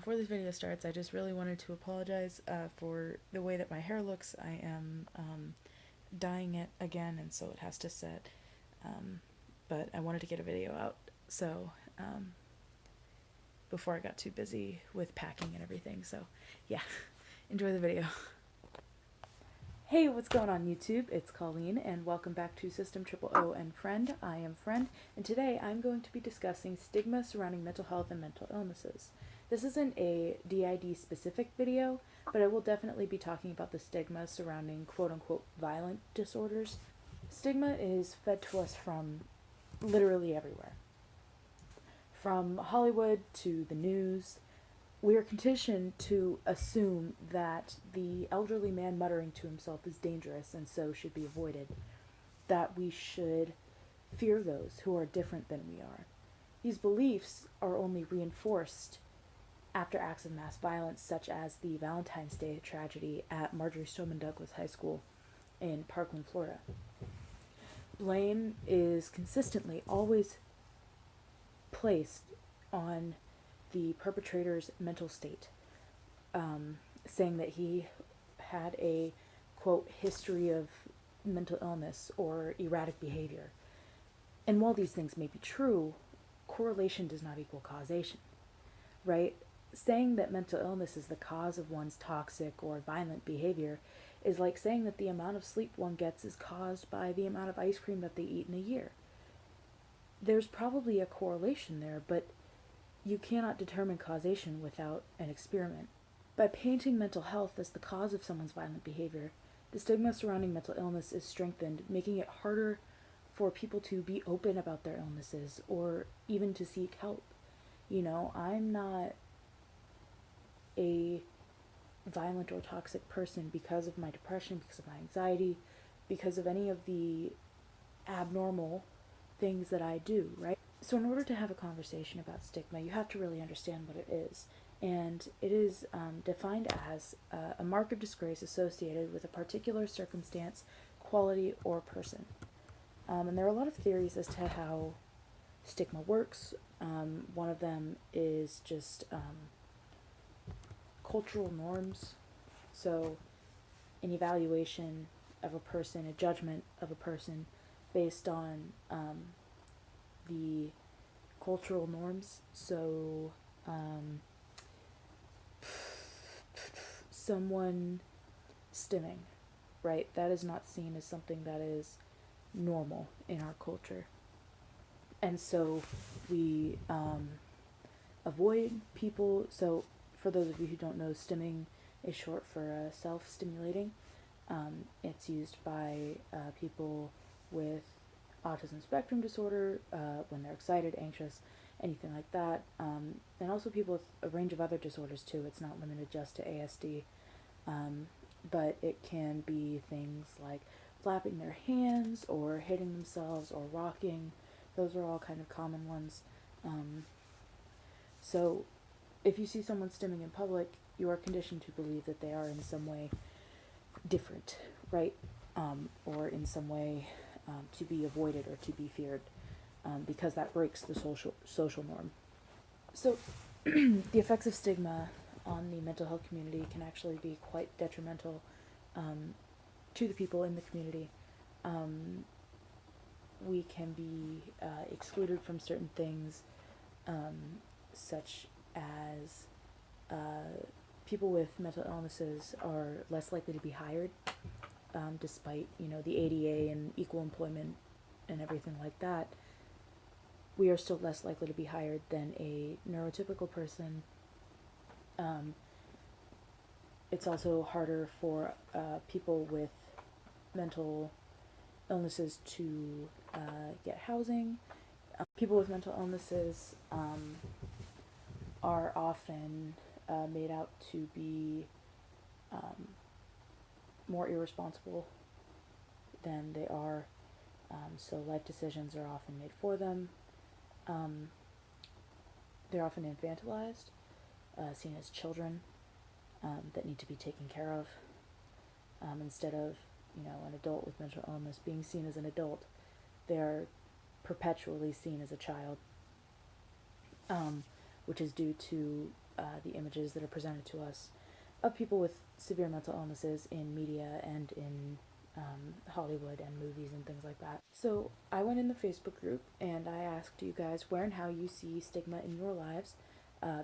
before this video starts, I just really wanted to apologize for the way that my hair looks. I am dyeing it again, and so it has to set. But I wanted to get a video out, so before I got too busy with packing and everything. So yeah, enjoy the video. Hey, what's going on YouTube? It's Colleen, and welcome back to System Triple O and Friend. I am Friend, and today I'm going to be discussing stigma surrounding mental health and mental illnesses. This isn't a DID specific video, but I will definitely be talking about the stigma surrounding quote-unquote violent disorders. Stigma is fed to us from literally everywhere. From Hollywood to the news, we are conditioned to assume that the elderly man muttering to himself is dangerous and so should be avoided, that we should fear those who are different than we are. These beliefs are only reinforced after acts of mass violence, such as the Valentine's Day tragedy at Marjorie Stoneman Douglas High School in Parkland, Florida. Blame is consistently always placed on the perpetrator's mental state, saying that he had a, quote, history of mental illness or erratic behavior. And while these things may be true, correlation does not equal causation, right? Saying that mental illness is the cause of one's toxic or violent behavior is like saying that the amount of sleep one gets is caused by the amount of ice cream that they eat in a year. There's probably a correlation there, but you cannot determine causation without an experiment. By painting mental health as the cause of someone's violent behavior, the stigma surrounding mental illness is strengthened, making it harder for people to be open about their illnesses or even to seek help. You know, I'm not a violent or toxic person because of my depression, because of my anxiety, because of any of the abnormal things that I do, right? So in order to have a conversation about stigma, you have to really understand what it is. And it is defined as a mark of disgrace associated with a particular circumstance, quality, or person. And there are a lot of theories as to how stigma works. One of them is just cultural norms. So an evaluation of a person, a judgment of a person based on the cultural norms. So someone stimming, right? That is not seen as something that is normal in our culture. And so we avoid people. So for those of you who don't know, stimming is short for self-stimulating. It's used by people with autism spectrum disorder when they're excited, anxious, anything like that. And also people with a range of other disorders too. It's not limited just to ASD. But it can be things like flapping their hands or hitting themselves or rocking. Those are all kind of common ones. So if you see someone stimming in public, you are conditioned to believe that they are in some way different, right? Or in some way to be avoided or to be feared, because that breaks the social norm. So the effects of stigma on the mental health community can actually be quite detrimental to the people in the community. We can be excluded from certain things, such as people with mental illnesses are less likely to be hired, despite, the ADA and equal employment and everything like that. We are still less likely to be hired than a neurotypical person. It's also harder for people with mental illnesses to get housing. People with mental illnesses are often made out to be more irresponsible than they are. So life decisions are often made for them. They're often infantilized, seen as children that need to be taken care of, instead of, an adult with mental illness being seen as an adult. They're perpetually seen as a child, which is due to the images that are presented to us of people with severe mental illnesses in media and in Hollywood and movies and things like that. So I went in the Facebook group and I asked you guys where and how you see stigma in your lives,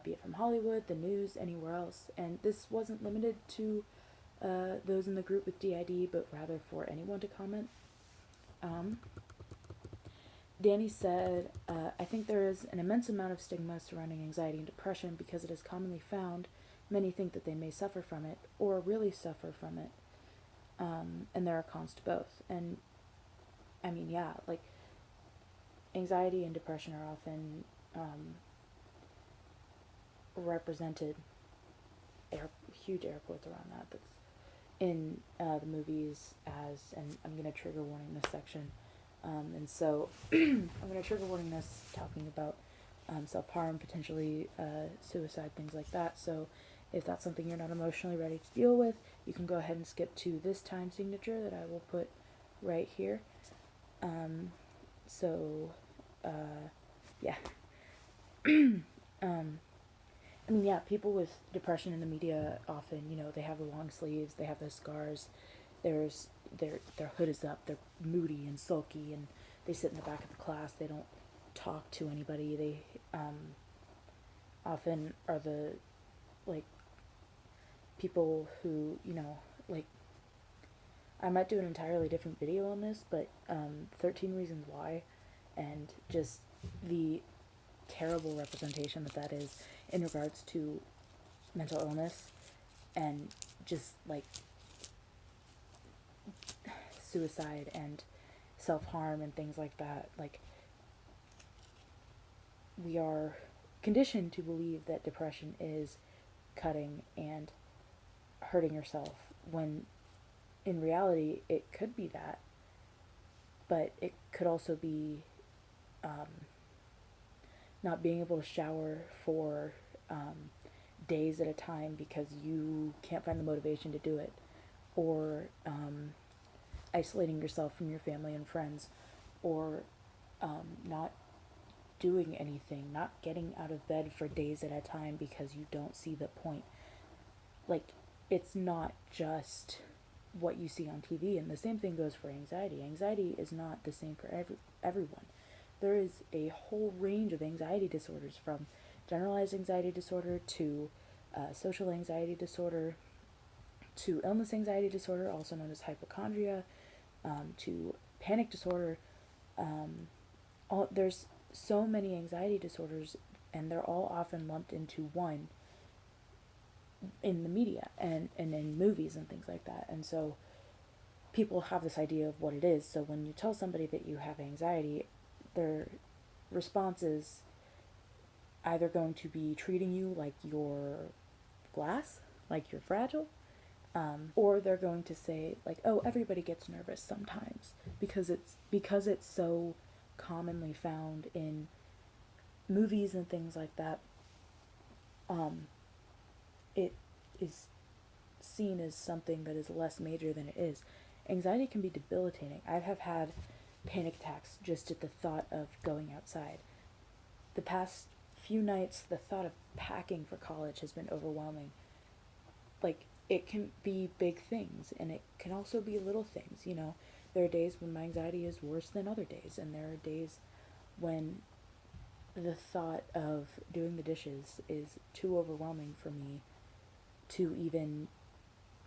be it from Hollywood, the news, anywhere else. And this wasn't limited to those in the group with DID, but rather for anyone to comment. Danny said, I think there is an immense amount of stigma surrounding anxiety and depression because it is commonly found. Many think that they may suffer from it or really suffer from it. And there are cons to both. And I mean, yeah, like anxiety and depression are often represented, huge air quotes around that, that's in the movies as, and I'm going to trigger warning this section. And so I'm going to trigger warning this talking about self-harm, potentially suicide, things like that. So if that's something you're not emotionally ready to deal with, you can go ahead and skip to this time signature that I will put right here. Yeah. I mean, yeah, people with depression in the media often, they have the long sleeves, they have the scars, their hood is up, they're moody and sulky, and they sit in the back of the class, they don't talk to anybody, they often are the, like, people who, like, I might do an entirely different video on this, but 13 Reasons Why, and just the terrible representation that is in regards to mental illness and just like suicide and self-harm and things like that. Like, we are conditioned to believe that depression is cutting and hurting yourself, when in reality it could be that, but it could also be not being able to shower for days at a time because you can't find the motivation to do it, or isolating yourself from your family and friends, or not doing anything, not getting out of bed for days at a time because you don't see the point. Like, it's not just what you see on TV, and the same thing goes for anxiety. Anxiety is not the same for everyone. There is a whole range of anxiety disorders, from generalized anxiety disorder to social anxiety disorder to illness anxiety disorder, also known as hypochondria, to panic disorder. There's so many anxiety disorders, and they're all often lumped into one in the media and in movies and things like that. And so people have this idea of what it is. So when you tell somebody that you have anxiety, their response is either going to be treating you like you're glass, like you're fragile, or they're going to say, like, oh, everybody gets nervous sometimes, because it's so commonly found in movies and things like that. It is seen as something that is less major than it is. Anxiety can be debilitating. I have had panic attacks just at the thought of going outside. The past few nights, the thought of packing for college has been overwhelming. Like, it can be big things, and it can also be little things, There are days when my anxiety is worse than other days, and there are days when the thought of doing the dishes is too overwhelming for me to even,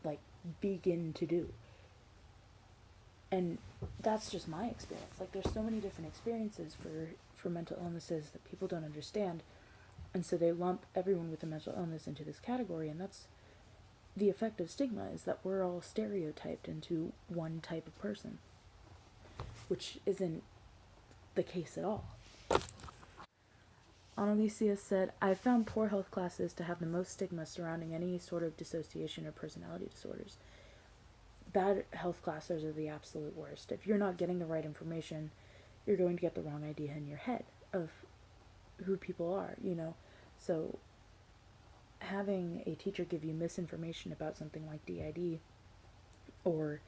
like, begin to do. And that's just my experience. Like, there's so many different experiences for mental illnesses that people don't understand, and so they lump everyone with a mental illness into this category, and that's the effect of stigma, is that we're all stereotyped into one type of person, which isn't the case at all. Annalicia said, I've found poor health classes to have the most stigma surrounding any sort of dissociation or personality disorders. Bad health classes are the absolute worst. If you're not getting the right information, you're going to get the wrong idea in your head of who people are, So having a teacher give you misinformation about something like DID or,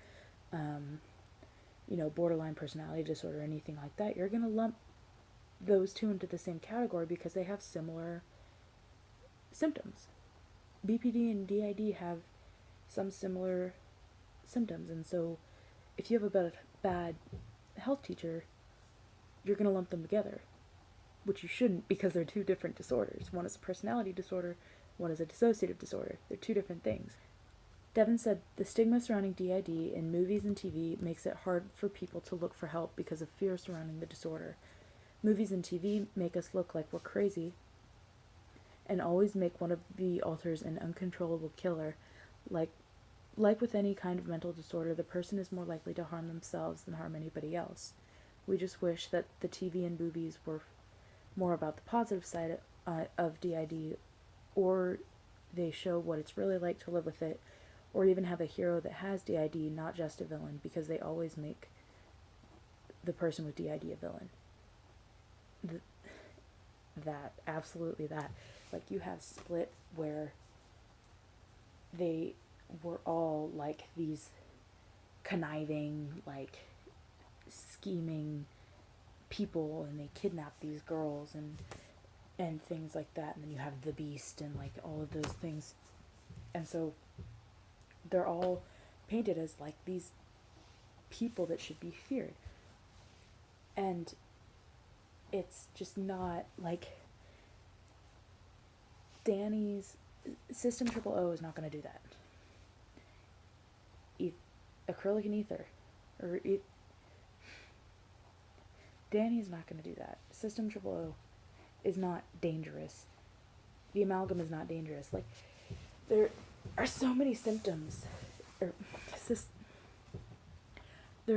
borderline personality disorder or anything like that, you're going to lump those two into the same category because they have similar symptoms. BPD and DID have some similar symptoms, and so if you have a bad health teacher, you're going to lump them together, which you shouldn't, because they're two different disorders. One is a personality disorder, one is a dissociative disorder. They're two different things. Devin said the stigma surrounding DID in movies and TV makes it hard for people to look for help because of fear surrounding the disorder. Movies and TV make us look like we're crazy and always make one of the authors an uncontrollable killer. Like with any kind of mental disorder, the person is more likely to harm themselves than harm anybody else. We just wish that the TV and movies were more about the positive side of DID, or they show what it's really like to live with it, or even have a hero that has DID, not just a villain, because they always make the person with DID a villain. Absolutely that. Like, you have Split, where they were all like these conniving, like scheming people, and they kidnap these girls and things like that, and then you have the Beast and like all of those things, and so they're all painted as like these people that should be feared, and it's just not. Like, Danny's System Triple O is not going to do that. Acrylic and ether, Danny's not going to do that. System Triple O is not dangerous. The amalgam is not dangerous. Like, there are so many symptoms, there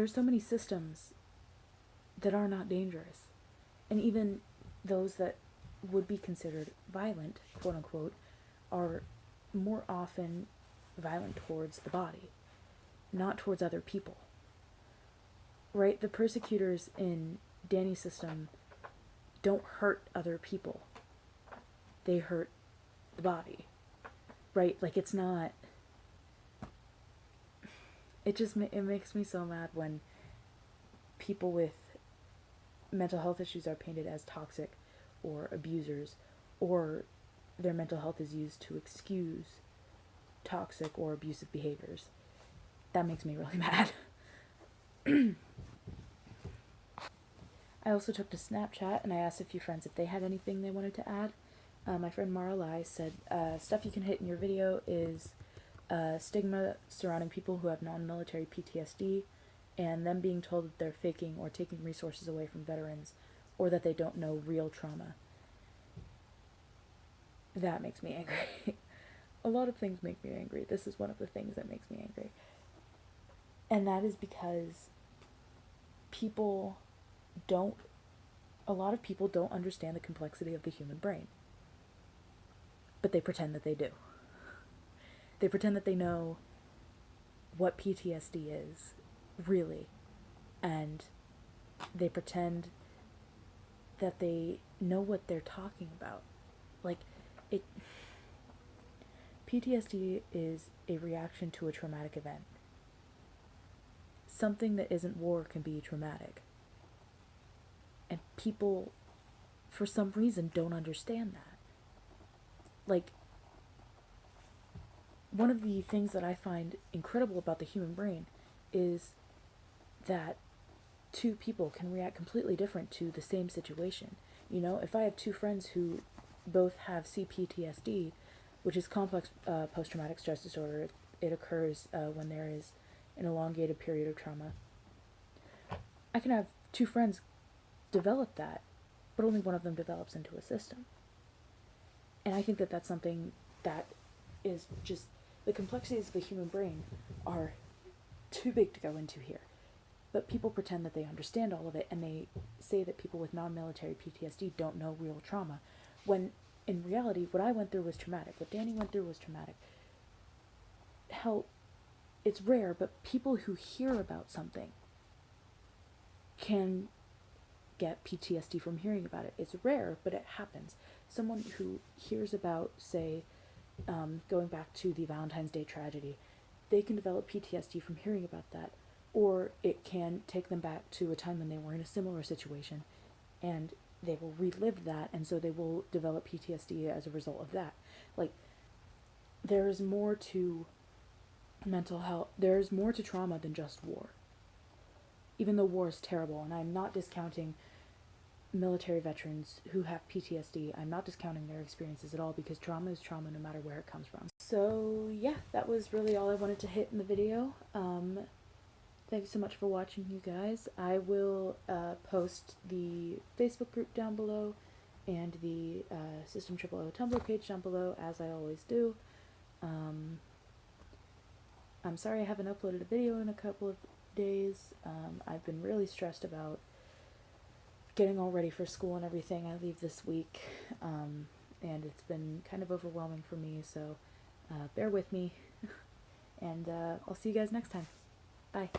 are so many systems that are not dangerous, and even those that would be considered violent, quote unquote, are more often violent towards the body, not towards other people. Right? The persecutors in Danny's system don't hurt other people. They hurt the body. Right? Like, it's not... It makes me so mad when people with mental health issues are painted as toxic or abusers, or their mental health is used to excuse toxic or abusive behaviors. That makes me really mad. I also took to Snapchat and I asked a few friends if they had anything they wanted to add. My friend Mara Lai said, stuff you can hit in your video is stigma surrounding people who have non-military PTSD, and them being told that they're faking or taking resources away from veterans, or that they don't know real trauma. That makes me angry. A lot of things make me angry. This is one of the things that makes me angry. And that is because a lot of people don't understand the complexity of the human brain. But they pretend that they do. They pretend that they know what PTSD is, really. And they pretend that they know what they're talking about. Like, PTSD is a reaction to a traumatic event. Something that isn't war can be traumatic. And people, for some reason, don't understand that. Like, one of the things that I find incredible about the human brain is that two people can react completely different to the same situation. You know, if I have two friends who both have CPTSD, which is complex post-traumatic stress disorder, it occurs when there is an elongated period of trauma. I can have two friends develop that, but only one of them develops into a system. And I think that that's something that is just, the complexities of the human brain are too big to go into here. But people pretend that they understand all of it, and they say that people with non-military PTSD don't know real trauma, when in reality, what I went through was traumatic. What Danny went through was traumatic. Hell, it's rare, but people who hear about something can get PTSD from hearing about it. It's rare, but it happens. Someone who hears about, say, going back to the Valentine's Day tragedy, they can develop PTSD from hearing about that, or it can take them back to a time when they were in a similar situation, and they will relive that, and so they will develop PTSD as a result of that. Like, there's more to mental health, there's more to trauma than just war. Even though war is terrible, and I'm not discounting military veterans who have PTSD, I'm not discounting their experiences at all, because trauma is trauma no matter where it comes from. So yeah, that was really all I wanted to hit in the video. Thanks so much for watching, you guys. I will post the Facebook group down below and the System Triple O Tumblr page down below, as I always do. I'm sorry I haven't uploaded a video in a couple of days. I've been really stressed about getting all ready for school and everything. I leave this week, and it's been kind of overwhelming for me, so bear with me, and I'll see you guys next time. Bye.